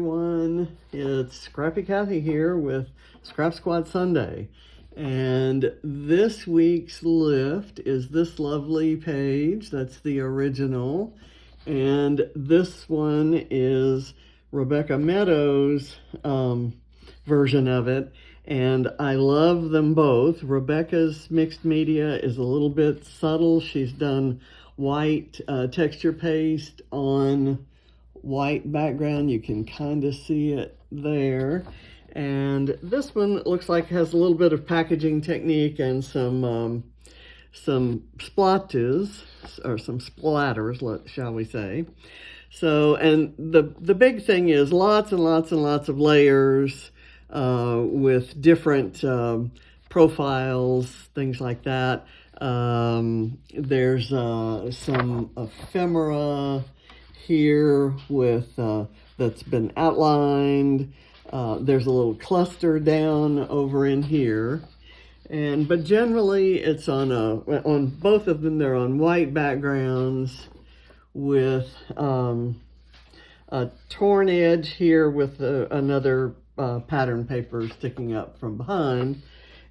Everyone, it's Scrappy Kathy here with Scrap Squad Sunday, and this week's lift is this lovely page. That's the original, and this one is Rebecca Meadows' version of it, and I love them both. Rebecca's mixed media is a little bit subtle. She's done white texture paste on white background. You can kind of see it there. And this one looks like it has a little bit of packaging technique and some splotches, or some splatters, shall we say. So, and the big thing is lots and lots and lots of layers with different profiles, things like that. There's some ephemera here with that's been outlined. There's a little cluster down over in here, but generally it's on both of them. They're on white backgrounds with a torn edge here with another pattern paper sticking up from behind.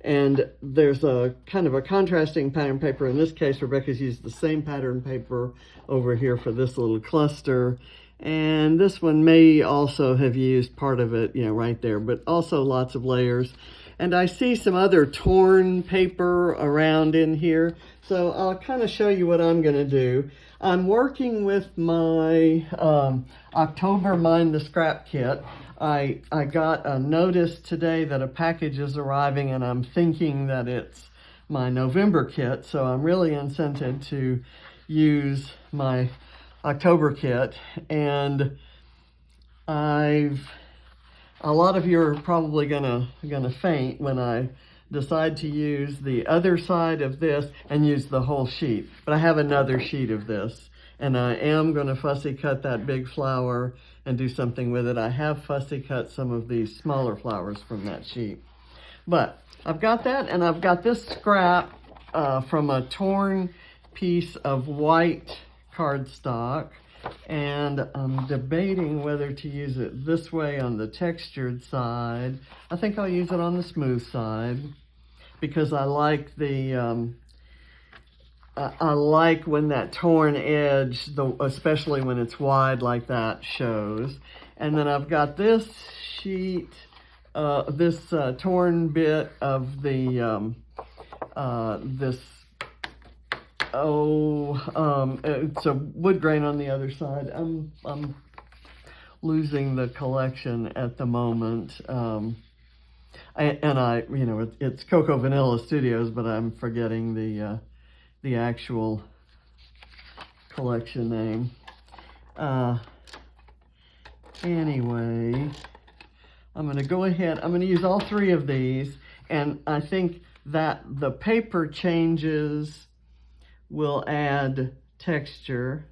And there's a kind of a contrasting pattern paper. In this case, Rebecca's used the same pattern paper over here for this little cluster. And this one may also have used part of it, right there, but also lots of layers. And I see some other torn paper around in here. So I'll kind of show you what I'm going to do. I'm working with my October Mind the Scrap kit. I got a notice today that a package is arriving, and I'm thinking that it's my November kit, so I'm really incented to use my October kit. And a lot of you are probably gonna faint when I decide to use the other side of this and use the whole sheet. But I have another sheet of this, and I am going to fussy cut that big flower and do something with it. I have fussy cut some of these smaller flowers from that sheet. But I've got that, and I've got this scrap from a torn piece of white cardstock, and I'm debating whether to use it this way on the textured side. I think I'll use it on the smooth side because I like the I like when that torn edge, especially when it's wide like that, shows. And then I've got this sheet, this torn bit of the it's a wood grain on the other side. I'm losing the collection at the moment. It's Cocoa Vanilla Studios, but I'm forgetting the actual collection name. Anyway, I'm going to go ahead. I'm going to use all three of these, and I think that the paper changes will add texture.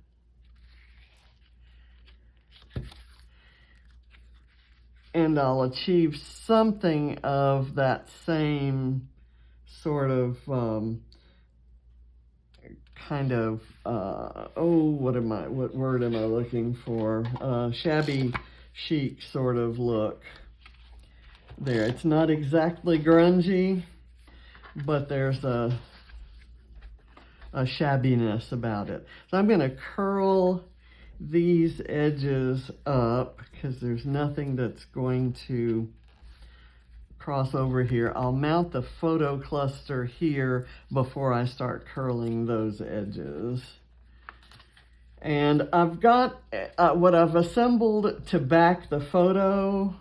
And I'll achieve something of that same sort of what word am I looking for? Shabby chic sort of look there. It's not exactly grungy, but there's a shabbiness about it. So I'm going to curl these edges up because there's nothing that's going to cross over here. I'll mount the photo cluster here before I start curling those edges. And I've got what I've assembled to back the photo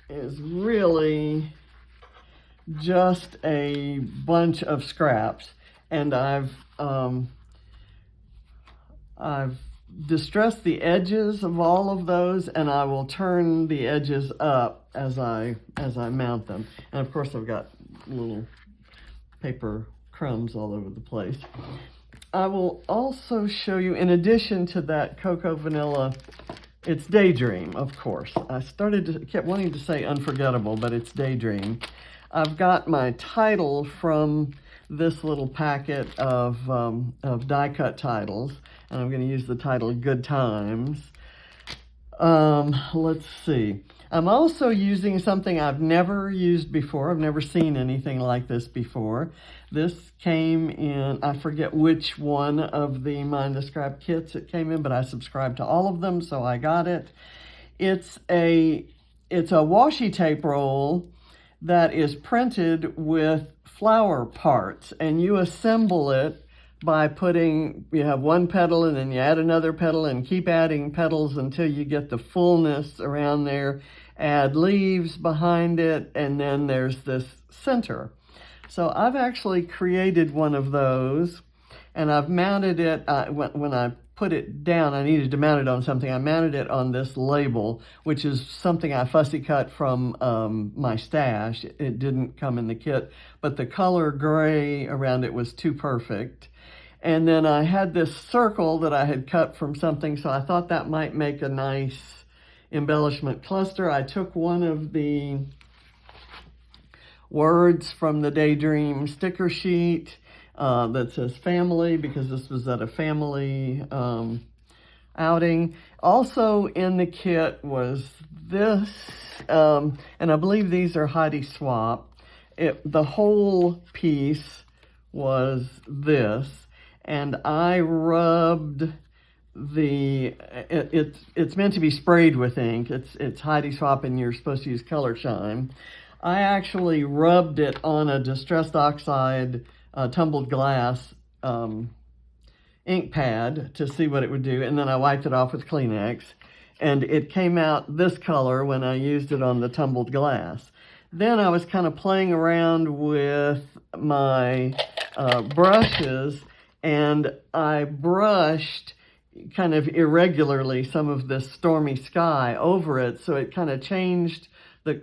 is really just a bunch of scraps, and I've distressed the edges of all of those, and I will turn the edges up as I mount them. And of course I've got little paper crumbs all over the place. I will also show you, in addition to that Cocoa Vanilla, it's Daydream, of course. I kept wanting to say Unforgettable, but it's Daydream. I've got my title from this little packet of die-cut titles, and I'm going to use the title Good Times. Let's see. I'm also using something I've never used before. I've never seen anything like this before. This came in, I forget which one of the Mind the Scrap kits it came in, but I subscribed to all of them, so I got it. It's a washi tape roll that is printed with flower parts, and you assemble it by you have one petal and then you add another petal and keep adding petals until you get the fullness around there. Add leaves behind it, and then there's this center. So I've actually created one of those, and I've mounted it, when I put it down, I needed to mount it on something. I mounted it on this label, which is something I fussy cut from my stash. It didn't come in the kit, but the color gray around it was too perfect. And then I had this circle that I had cut from something, so I thought that might make a nice embellishment cluster. I took one of the words from the Daydream sticker sheet that says family, because this was at a family outing. Also in the kit was this, and I believe these are Heidi Swapp. The whole piece was this, and I rubbed it's meant to be sprayed with ink. It's Heidi Swapp, and you're supposed to use Color Shine. I actually rubbed it on a Distressed Oxide tumbled glass ink pad to see what it would do, and then I wiped it off with Kleenex, and it came out this color when I used it on the tumbled glass. Then I was kind of playing around with my brushes, and I brushed kind of irregularly some of this stormy sky over it, so it kind of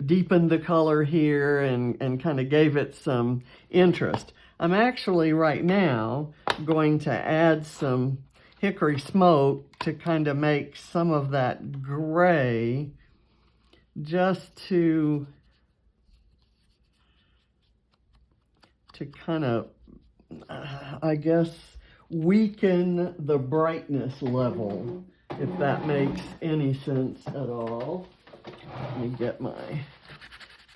deepened the color here and kind of gave it some interest. I'm actually right now going to add some hickory smoke to kind of make some of that gray, just to kind of, I guess, weaken the brightness level, if that makes any sense at all. Let me get my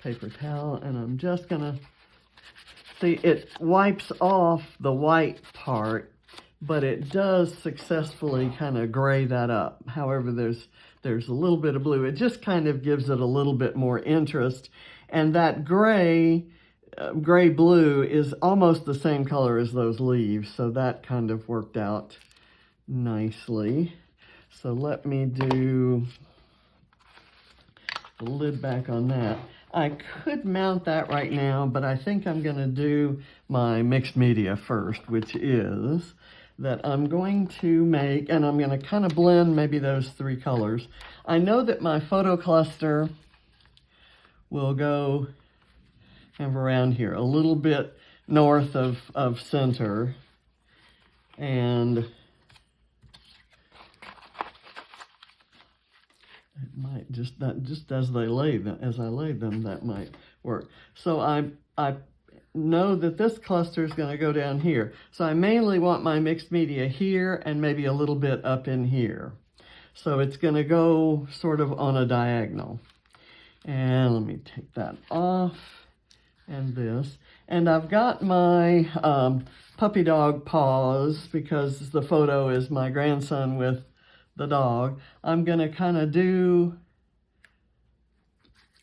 paper towel, and I'm just gonna see, it wipes off the white part, but it does successfully kind of gray that up. However, there's a little bit of blue. It just kind of gives it a little bit more interest, and that gray blue is almost the same color as those leaves, so that kind of worked out nicely. So let me do the lid back on that. I could mount that right now, but I think I'm going to do my mixed media first, which is that I'm going to make, and I'm going to kind of blend maybe those three colors. I know that my photo cluster will go kind of around here, a little bit north of center, and it might just as I laid them, that might work. So I know that this cluster is going to go down here. So I mainly want my mixed media here and maybe a little bit up in here. So it's going to go sort of on a diagonal. And let me take that off. And this, and I've got my puppy dog paws, because the photo is my grandson with the dog. I'm going to kind of do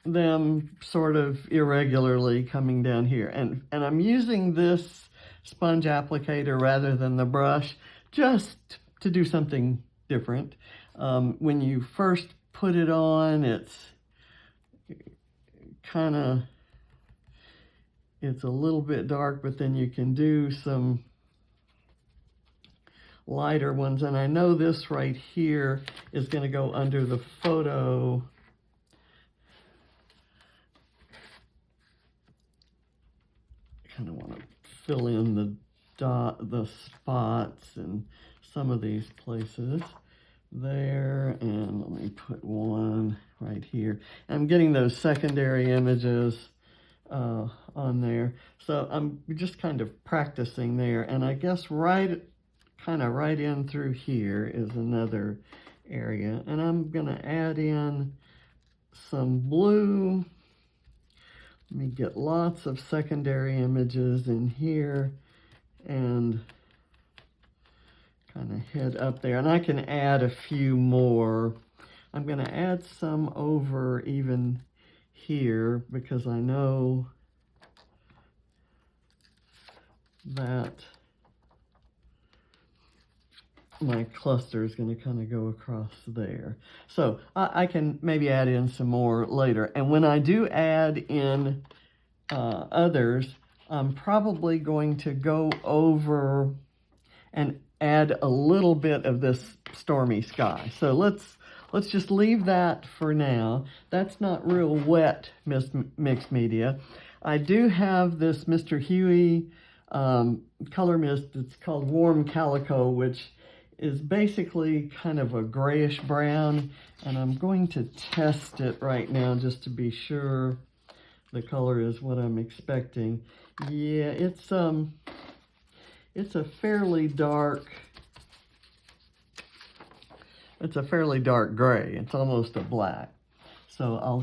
them sort of irregularly coming down here, and I'm using this sponge applicator rather than the brush, just to do something different. When you first put it on, it's a little bit dark, but then you can do some lighter ones. And I know this right here is going to go under the photo. I kind of want to fill in the spots in some of these places there. And let me put one right here. I'm getting those secondary images on there, so I'm just kind of practicing there. And I guess right in through here is another area. And I'm gonna add in some blue. Let me get lots of secondary images in here and kind of head up there. And I can add a few more. I'm going to add some over even here because I know that my cluster is going to kind of go across there. So I can maybe add in some more later. And when I do add in others, I'm probably going to go over and add a little bit of this stormy sky. So let's just leave that for now. That's not real wet mixed media. I do have this Mr. Huey color mist. It's called Warm Calico, which is basically kind of a grayish brown, and I'm going to test it right now just to be sure the color is what I'm expecting. Yeah, it's a fairly dark gray. It's almost a black. So I'll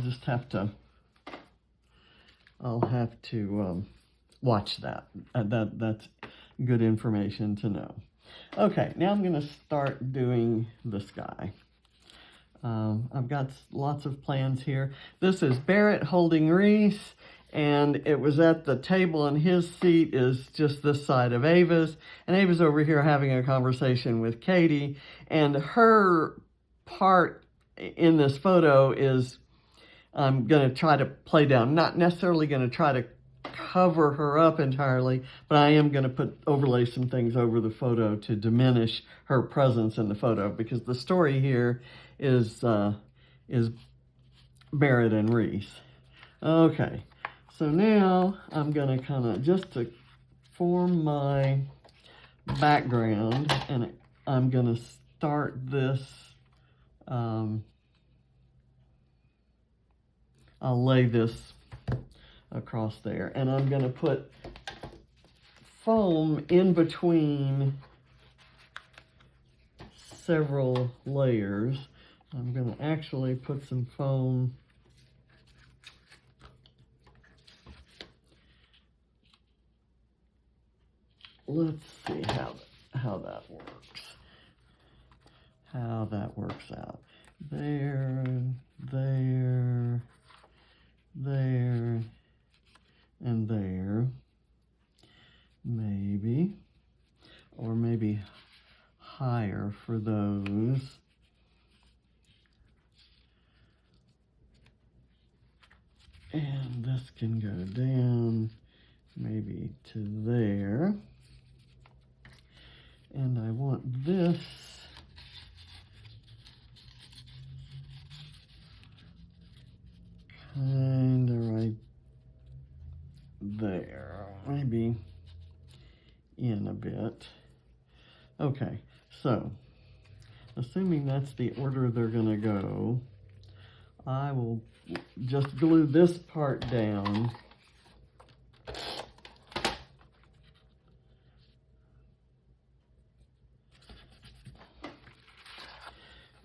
have to watch that. That's good information to know. Okay, now I'm going to start doing the sky. I've got lots of plans here. This is Barrett holding Reese, and it was at the table, and his seat is just this side of Ava's, and Ava's over here having a conversation with Katie, and her part in this photo is I'm going to try to play down. Not necessarily going to try to cover her up entirely, but I am going to overlay some things over the photo to diminish her presence in the photo, because the story here is Barrett and Reese. Okay, so now I'm going to kind of just to form my background, and I'm going to start this. I'll lay this across there, and I'm going to put foam in between several layers. I'm going to actually put some foam let's see how that works. How that works out. There, there, there, and there. Maybe. Or maybe higher for those. And this can go down maybe to there. And I want this kind of right there, maybe in a bit. Okay, so assuming that's the order they're going to go, I will just glue this part down.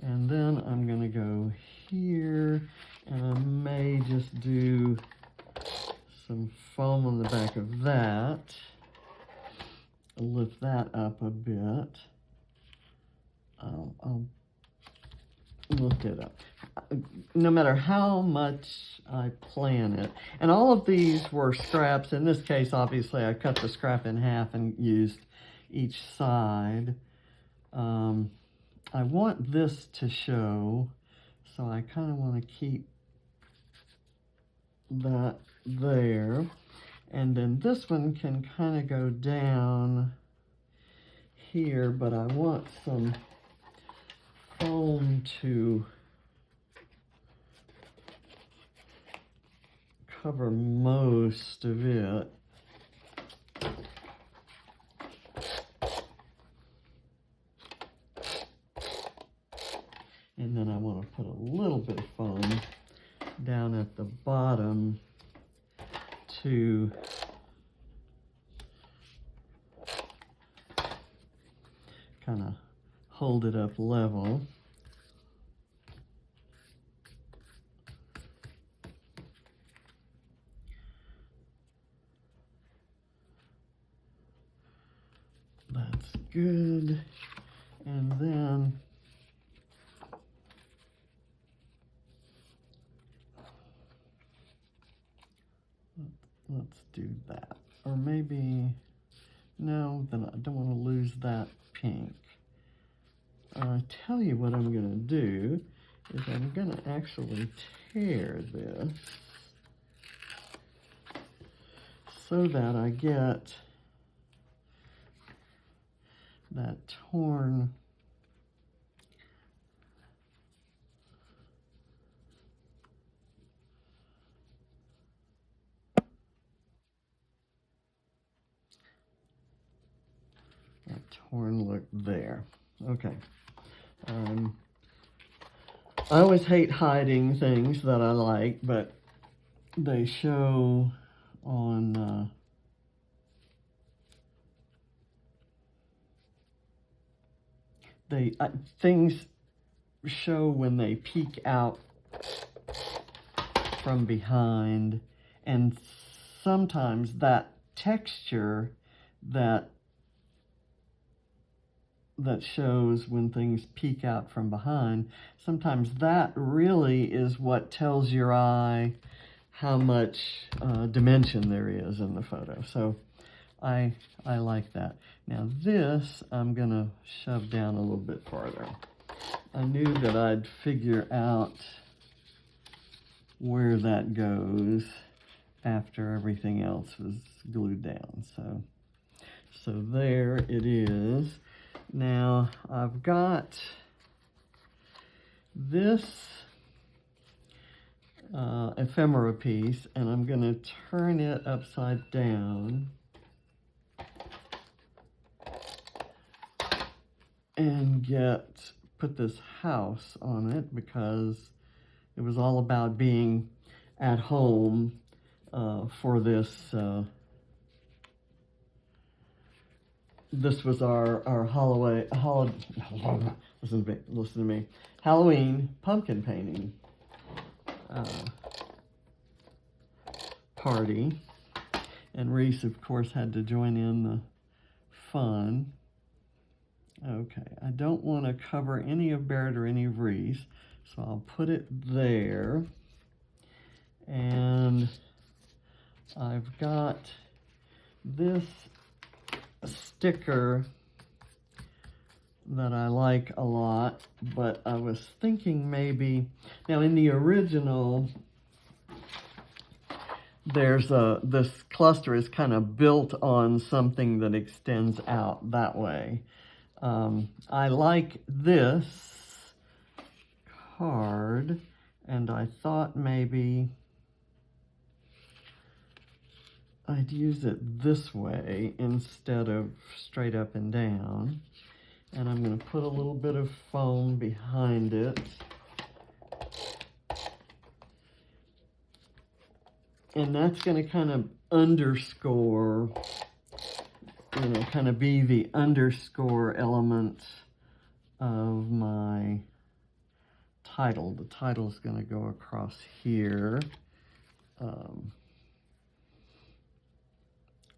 And then I'm going to go here, and I may just do some foam on the back of that. Lift that up a bit. I'll lift it up. No matter how much I plan it, and all of these were scraps. In this case, obviously, I cut the scrap in half and used each side. I want this to show, so I kind of want to keep that there. And then this one can kind of go down here, but I want some foam to cover most of it. And then I want to put a little bit of foam down at the bottom to kind of hold it up level. that's good. And then let's do that. Or maybe, no, then I don't want to lose that pink. I tell you what I'm going to do is I'm going to actually tear this so that I get that torn look there. Okay. I always hate hiding things that I like, but they show on things show when they peek out from behind, and sometimes that texture that shows when things peek out from behind, sometimes that really is what tells your eye how much dimension there is in the photo. So I like that. Now this I'm gonna shove down a little bit farther. I knew that I'd figure out where that goes after everything else was glued down. So there it is. Now I've got this ephemera piece, and I'm going to turn it upside down and put this house on it, because it was all about being at home for this. This was our listen to me, Halloween pumpkin painting party, and Reese, of course, had to join in the fun. Okay, I don't want to cover any of Barrett or any of Reese, so I'll put it there. And I've got this sticker that I like a lot, but I was thinking maybe, now in the original, there's this cluster is kind of built on something that extends out that way. I like this card, and I thought maybe I'd use it this way instead of straight up and down. And I'm going to put a little bit of foam behind it. And that's going to kind of underscore, kind of be the underscore element of my title. The title is going to go across here.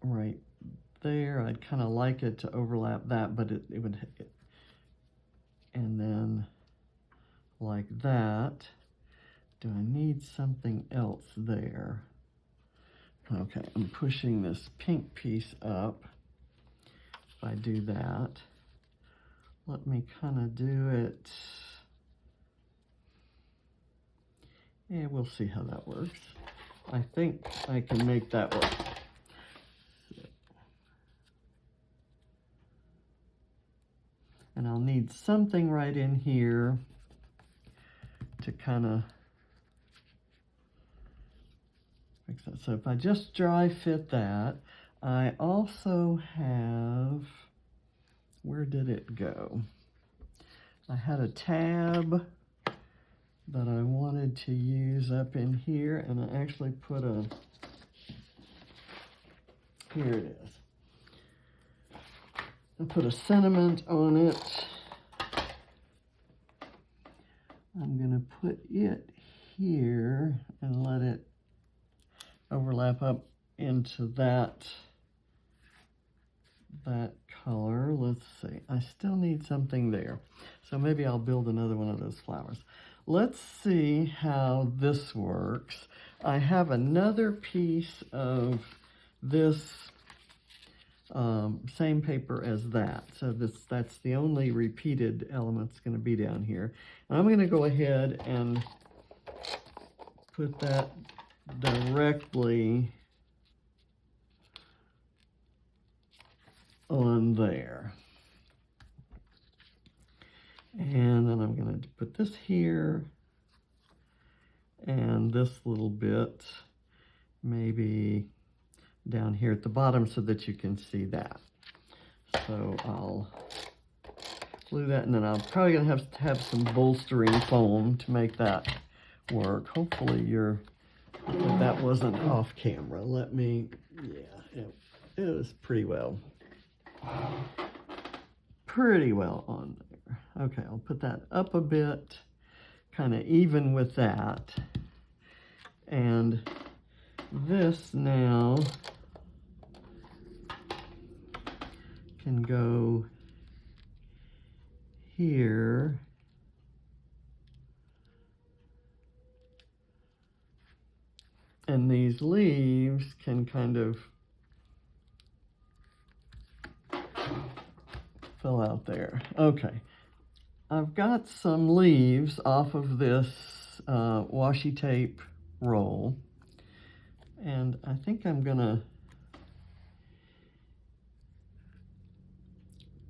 Right there. I'd kind of like it to overlap that, but it would, and then like that. Do I need something else there? Okay, I'm pushing this pink piece up. If I do that, let me kind of do it. Yeah, we'll see how that works. I think I can make that work. And I'll need something right in here to kind of fix that. So if I just dry fit that, I also have, where did it go? I had a tab that I wanted to use up in here, and I actually put here it is. I put a sentiment on it. I'm going to put it here and let it overlap up into that color. Let's see. I still need something there. So maybe I'll build another one of those flowers. Let's see how this works. I have another piece of this same paper as that. So that's the only repeated element that's going to be down here. And I'm going to go ahead and put that directly on there. And then I'm going to put this here and this little bit maybe down here at the bottom so that you can see that. So I'll glue that, and then I'm probably going to have some bolstering foam to make that work. Hopefully that wasn't off camera. Let me, yeah, it was pretty well on there. Okay, I'll put that up a bit, kind of even with that. And this now can go here. And these leaves can kind of fill out there. Okay, I've got some leaves off of this washi tape roll, and I think I'm gonna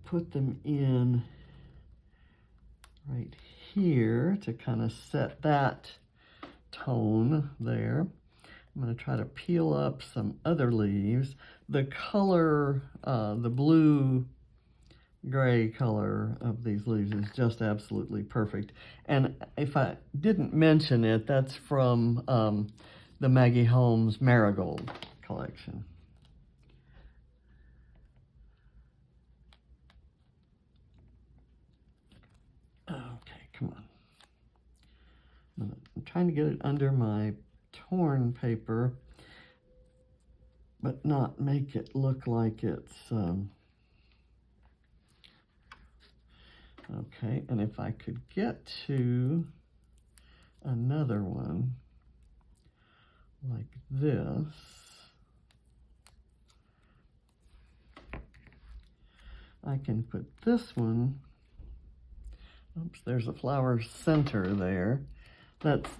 put them in right here to kind of set that tone there. I'm going to try to peel up some other leaves. The color, the blue-gray color of these leaves is just absolutely perfect. And if I didn't mention it, that's from the Maggie Holmes Marigold collection. Okay, come on. I'm trying to get it under my torn paper, but not make it look like it's okay. And if I could get to another one like this, I can put this one, oops, there's a flower center there. That's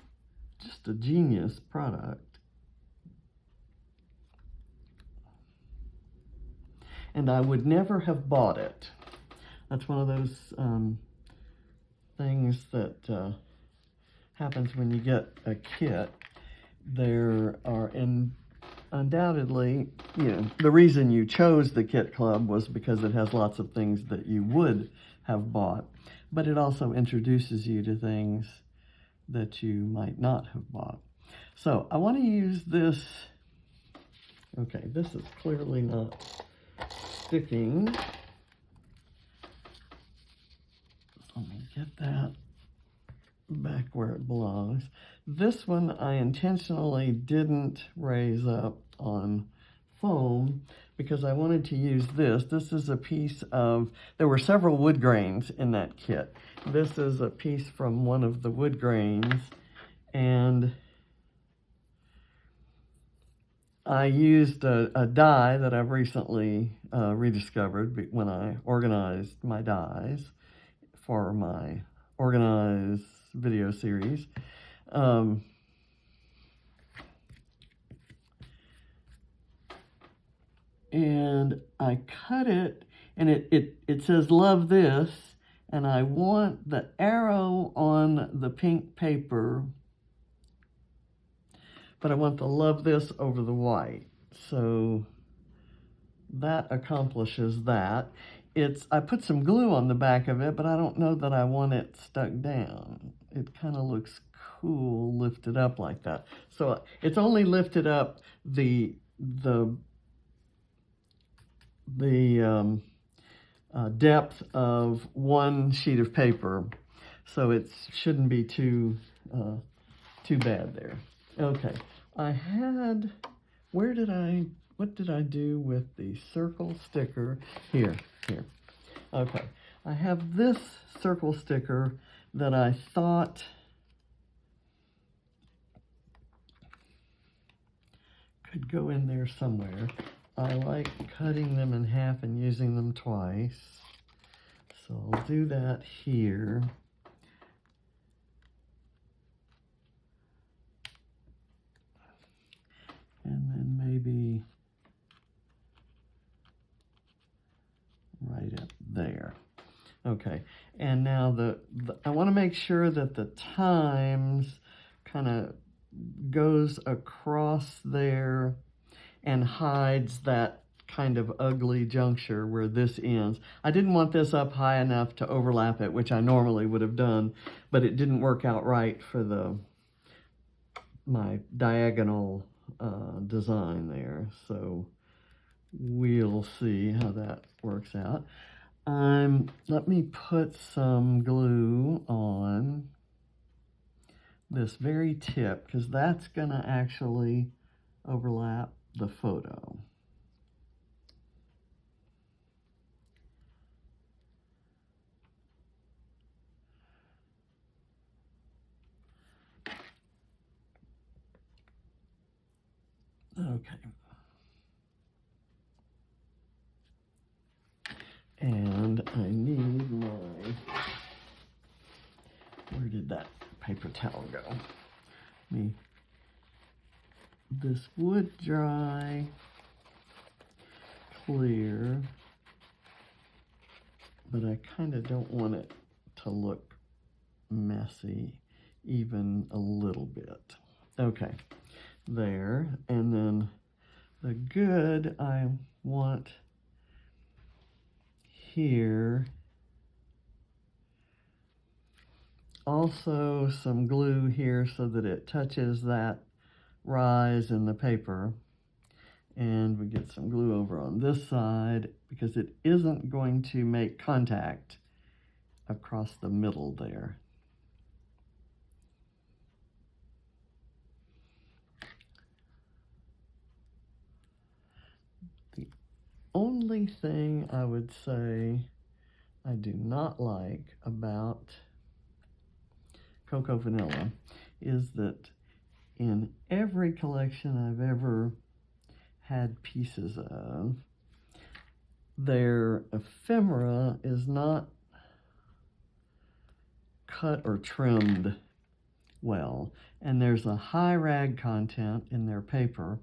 just a genius product. And I would never have bought it. That's one of those things that happens when you get a kit. There are undoubtedly, the reason you chose the Kit Club was because it has lots of things that you would have bought, but it also introduces you to things that you might not have bought. So I want to use this. Okay, this is clearly not sticking. Let me get that back where it belongs. This one I intentionally didn't raise up on foam because I wanted to use this. This is a piece of, there were several wood grains in that kit. This is a piece from one of the wood grains, and I used a die that I've recently rediscovered when I organized my dies for my organized video series. And I cut it, and it says love this, and I want the arrow on the pink paper, but I want the love this over the white. So that accomplishes that. I put some glue on the back of it, but I don't know that I want it stuck down. It kind of looks cool lifted up like that. So it's only lifted up the depth of one sheet of paper, so it shouldn't be too bad there. Okay, where did I what did I do with the circle sticker? Here. Okay, I have this circle sticker that I thought could go in there somewhere. I like cutting them in half and using them twice. So I'll do that here. And then maybe right up there. Okay, and now I want to make sure that the Times kind of goes across there and hides that kind of ugly juncture where this ends. I didn't want this up high enough to overlap it, which I normally would have done, but it didn't work out right for my diagonal design there. So we'll see how that works out. Let me put some glue on this very tip, because that's gonna actually overlap the photo. Okay. And I need where did that paper towel go? This would dry clear, but I kind of don't want it to look messy even a little bit. Okay, there. And then the good I want here, also some glue here so that it touches that rise in the paper, and we get some glue over on this side because it isn't going to make contact across the middle there. The only thing I would say I do not like about Cocoa Vanilla is that in every collection I've ever had pieces of, their ephemera is not cut or trimmed well, and there's a high rag content in their paper,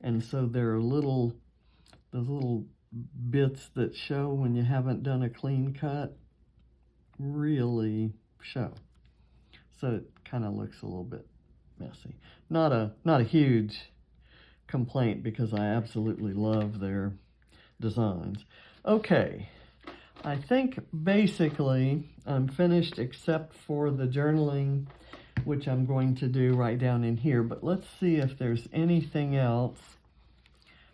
and so there are those little bits that show when you haven't done a clean cut really show. So it kind of looks a little bit messy. Not a huge complaint because I absolutely love their designs. Okay, I think basically I'm finished except for the journaling, which I'm going to do right down in here, but let's see if there's anything else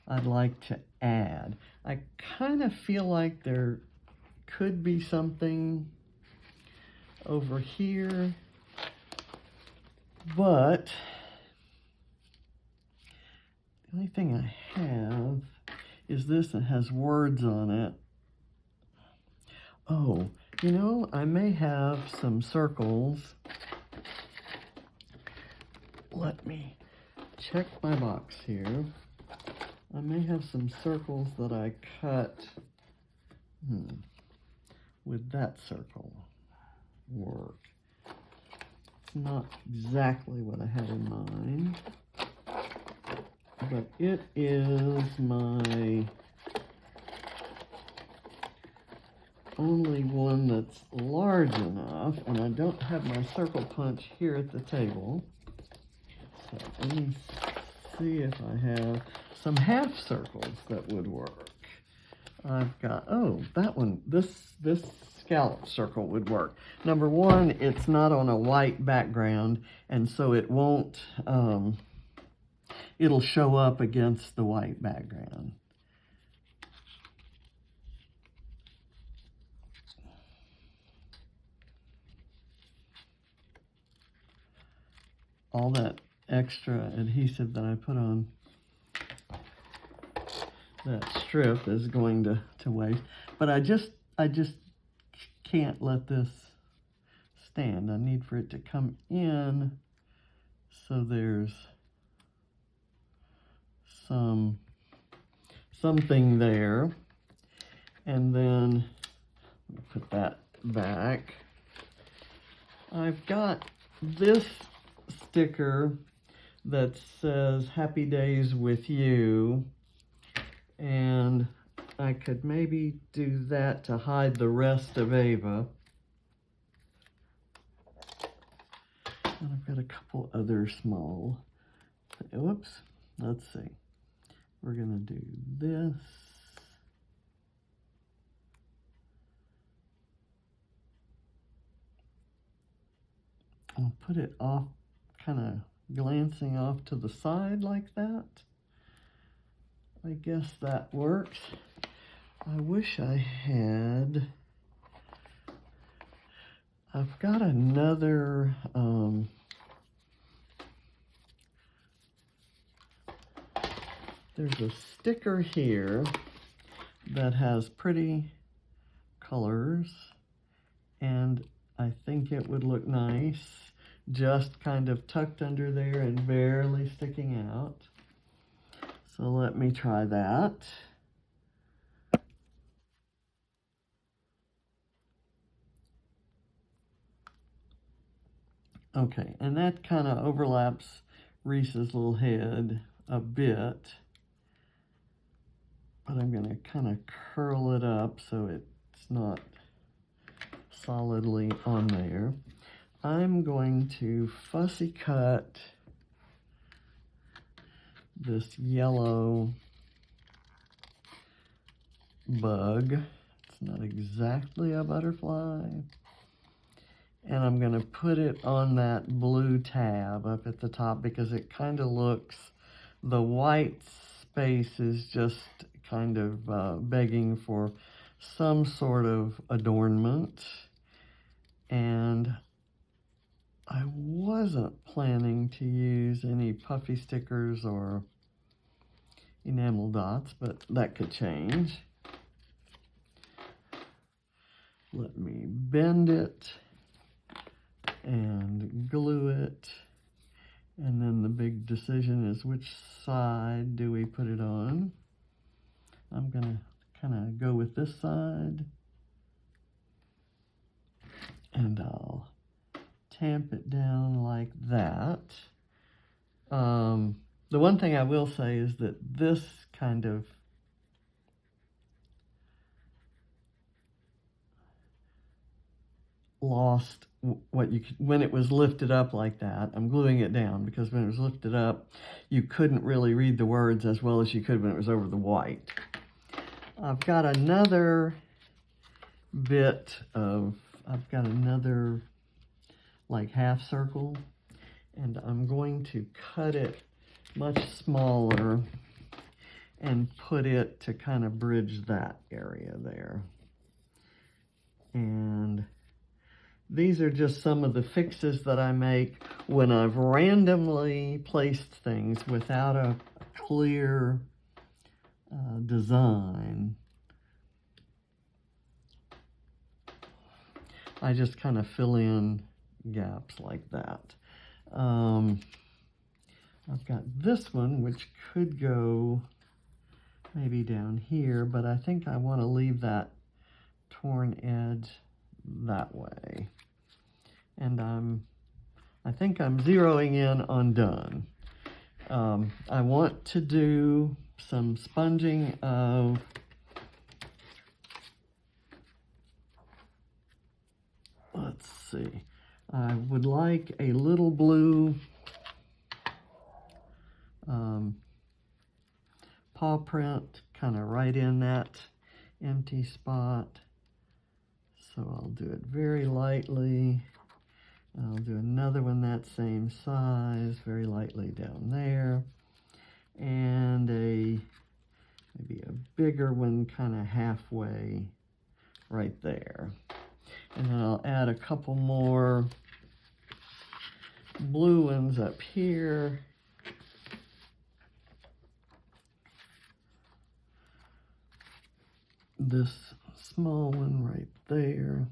I'd like to add. I kind of feel like there could be something over here, but the only thing I have is this that has words on it. Oh, you know, I may have some circles. Let me check my box here. I may have some circles that I cut. Would that circle work? It's not exactly what I had in mind, but it is my only one that's large enough, and I don't have my circle punch here at the table. So let me see if I have some half circles that would work. I've got, oh, that one, this scallop circle would work. Number one, it's not on a white background, and so it won't, it'll show up against the white background. All that extra adhesive that I put on that strip is going to waste. But I just can't let this stand. I need for it to come in so there's something there. And then put that back. I've got this sticker that says Happy Days with You, and I could maybe do that to hide the rest of Ava. And I've got a couple other small, whoops, let's see. We're gonna do this. I'll put it off, kind of glancing off to the side like that. I guess that works. I wish I had, I've got another, there's a sticker here that has pretty colors, and I think it would look nice just kind of tucked under there and barely sticking out. So let me try that. Okay, and that kind of overlaps Reese's little head a bit, but I'm going to kind of curl it up so it's not solidly on there. I'm going to fussy cut this yellow bug. It's not exactly a butterfly. And I'm going to put it on that blue tab up at the top because it kind of looks, the white space is just kind of begging for some sort of adornment. And I wasn't planning to use any puffy stickers or enamel dots, but that could change. Let me bend it and glue it. And then the big decision is which side do we put it on? I'm gonna kind of go with this side. And I'll tamp it down like that. The one thing I will say is that this kind of lost what you could, when it was lifted up like that. I'm gluing it down because when it was lifted up, you couldn't really read the words as well as you could when it was over the white. I've got another bit of, I've got another like half circle, and I'm going to cut it much smaller and put it to kind of bridge that area there. And these are just some of the fixes that I make when I've randomly placed things without a clear design. I just kind of fill in gaps like that. I've got this one, which could go maybe down here, but I think I want to leave that torn edge that way. And I think I'm zeroing in on done. I want to do some sponging of let's see, I would like a little blue paw print kind of right in that empty spot. So I'll do it very lightly. I'll do another one that same size, very lightly down there. And maybe a bigger one kind of halfway right there. And then I'll add a couple more blue ones up here. this small one right there.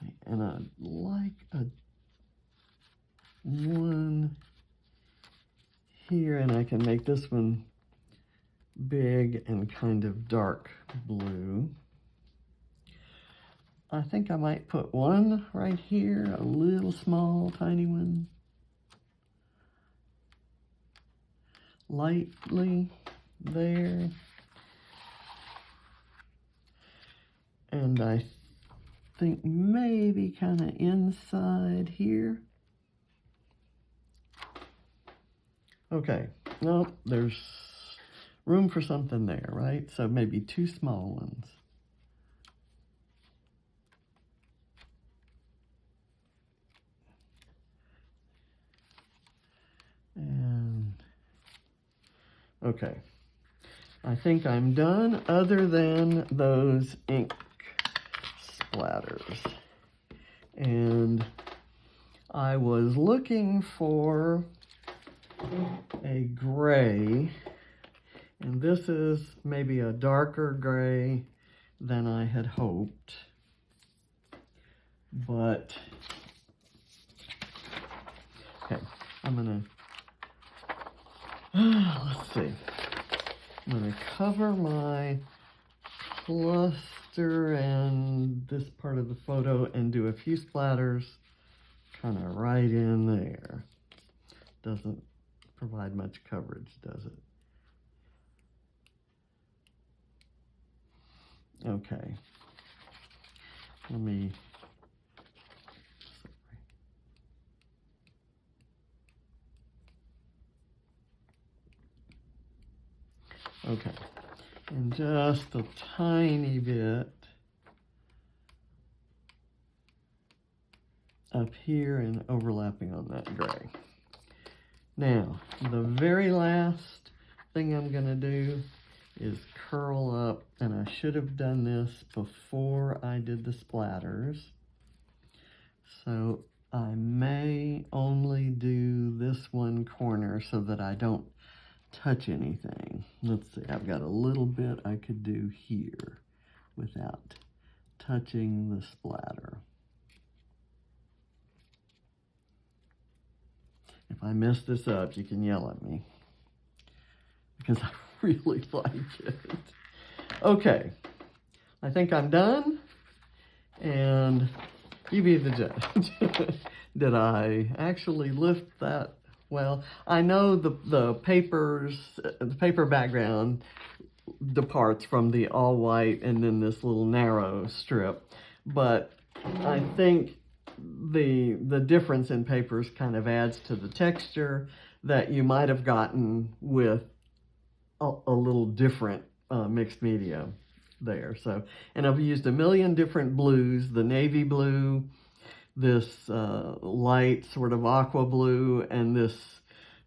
Okay, and I'd like a one here, and I can make this one big and kind of dark blue. I think I might put one right here, a little small, tiny one. Lightly there. And I think maybe kind of inside here. Okay, well, there's room for something there, right? So maybe two small ones. And, okay, I think I'm done other than those ink splatters. And I was looking for a gray, and this is maybe a darker gray than I had hoped, but okay, I'm gonna let's see, I'm gonna cover my cluster and this part of the photo and do a few splatters kind of right in there. Doesn't provide much coverage, does it? Okay. Let me, okay. And just a tiny bit up here and overlapping on that gray. Now, the very last thing I'm going to do is curl up, and I should have done this before I did the splatters. So I may only do this one corner so that I don't touch anything. Let's see, I've got a little bit I could do here without touching the splatter. If I mess this up, you can yell at me, because I really like it. Okay, I think I'm done, and you be the judge. Did I actually lift that well? I know the paper background departs from the all white and then this little narrow strip, but I think the difference in papers kind of adds to the texture that you might have gotten with a little different mixed media there. So, and I've used a million different blues, the navy blue, this light sort of aqua blue, and this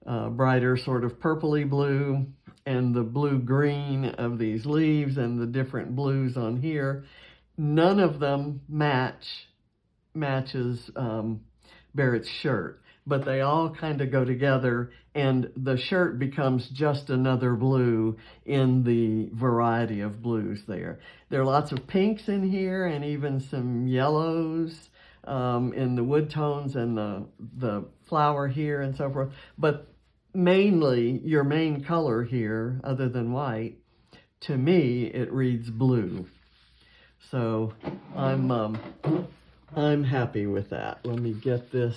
brighter sort of purpley blue, and the blue-green of these leaves, and the different blues on here. None of them matches Barrett's shirt, but they all kind of go together, and the shirt becomes just another blue in the variety of blues there. There are lots of pinks in here, and even some yellows in the wood tones and the flower here and so forth. But mainly, your main color here, other than white, to me, it reads blue. So I'm happy with that. Let me get this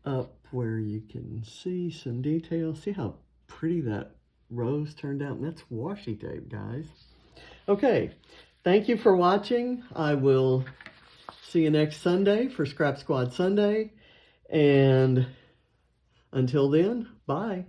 up where you can see some details. See how pretty that rose turned out? And that's washi tape, guys. Okay, thank you for watching. I will see you next Sunday for Scrap Squad Sunday. And until then, bye.